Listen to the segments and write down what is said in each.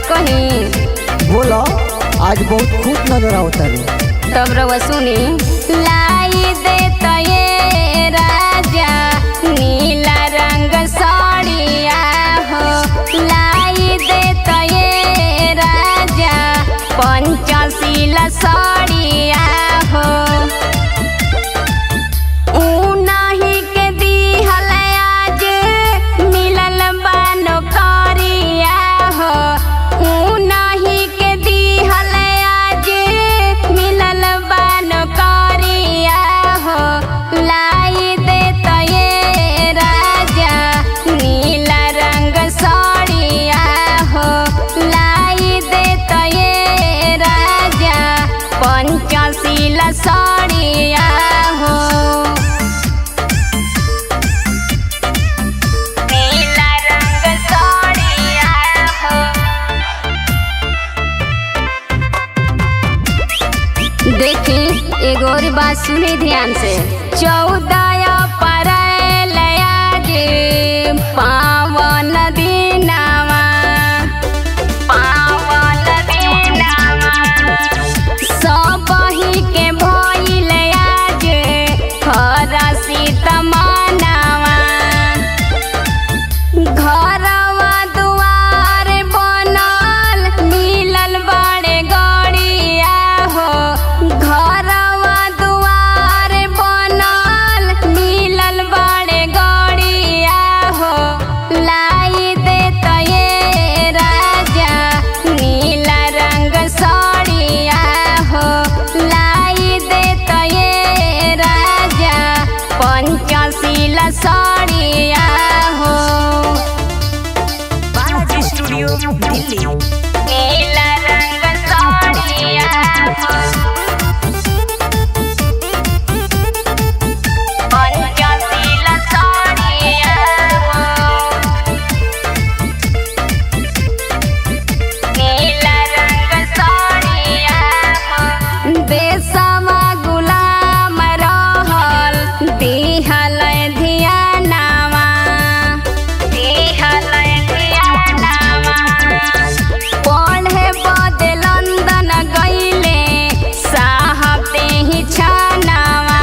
बात कही। बोलो, आज बहुत खुश नजर आवता है। तब रवा सुनी। लाई दे तो ये राजा नीला रंग साड़िया हो, लाई दे तो ये राजा पंचशील साड़िया हो। उनाही के दिहल आज मिलल बानो करिया हो, उनाही के दिहल आज मिलल बानो करिया हो। लाई दे तो ये राजा नीला रंग साड़िया हो, लाई दे तो ये राजा पंचशील साड़िया हो। नीला रंग साड़िया हो। देखी एगो और बात सुनी ध्यान से। 14 अप्रैल आज पावन दिनवा, पावन दिनवा सबही के भइल आज हरषित मनवा। घरवा दुआर बनल मिलल बड़े गड़िया हो, घरवा दुआर बनल मिलल बड़े गड़िया हो। लाई दे तो ये राजा नीला रंग साड़िया हो, लाई दे तो ये राजा पंचशील साड़िया हो। बालाजी स्टूडियो दिल्ली। नीला रंग साड़िया हो, पंचशील साड़िया हो। नीला रंग साड़िया हो। देशवा गुलाम रहल दिहल धियानवा, दिहल धियानवा। पढ़े बदे लंदन गईले साहब ही छानवा।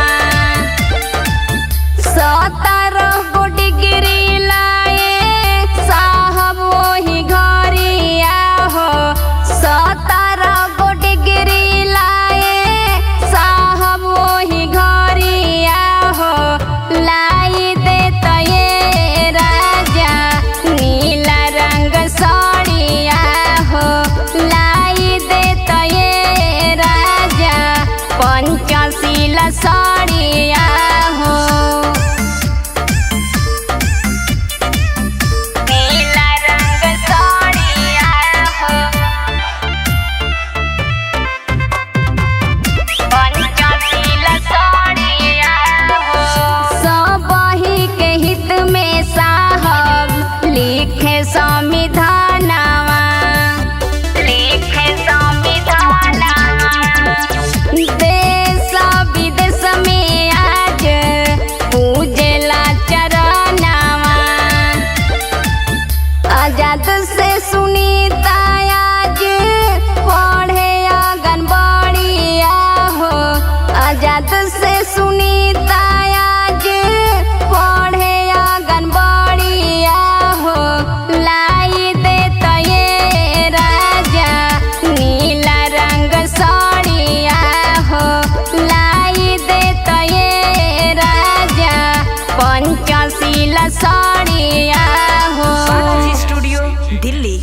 17 गो डिग्री लाए साहब वही घरिया हो, 17 गो डिग्री लाए साहब वही घरिया हो। लाई दे तो ये राजा नीला रंग साड़िया हो, लाई दे तो ये राजा पंचशील साड़िया हो। नीला रंग साड़िया हो, पंचशील साड़िया हो। सबही के हित में साहब लिखे संविधानवा, लिखे संविधानवा। देश विदेश में आज पूजेला चरणवा। आजाद से सुनीता आज पढ़े आंगनबाड़िया हो, आजाद से सुनीता आज पढ़े आंगनबाड़िया हो। लाई दे तो ये राजा नीला रंग साड़िया हो, लाई दे तो ये राजा पंचशील साड़िया हो। बालाजी स्टूडियो दिल्ली।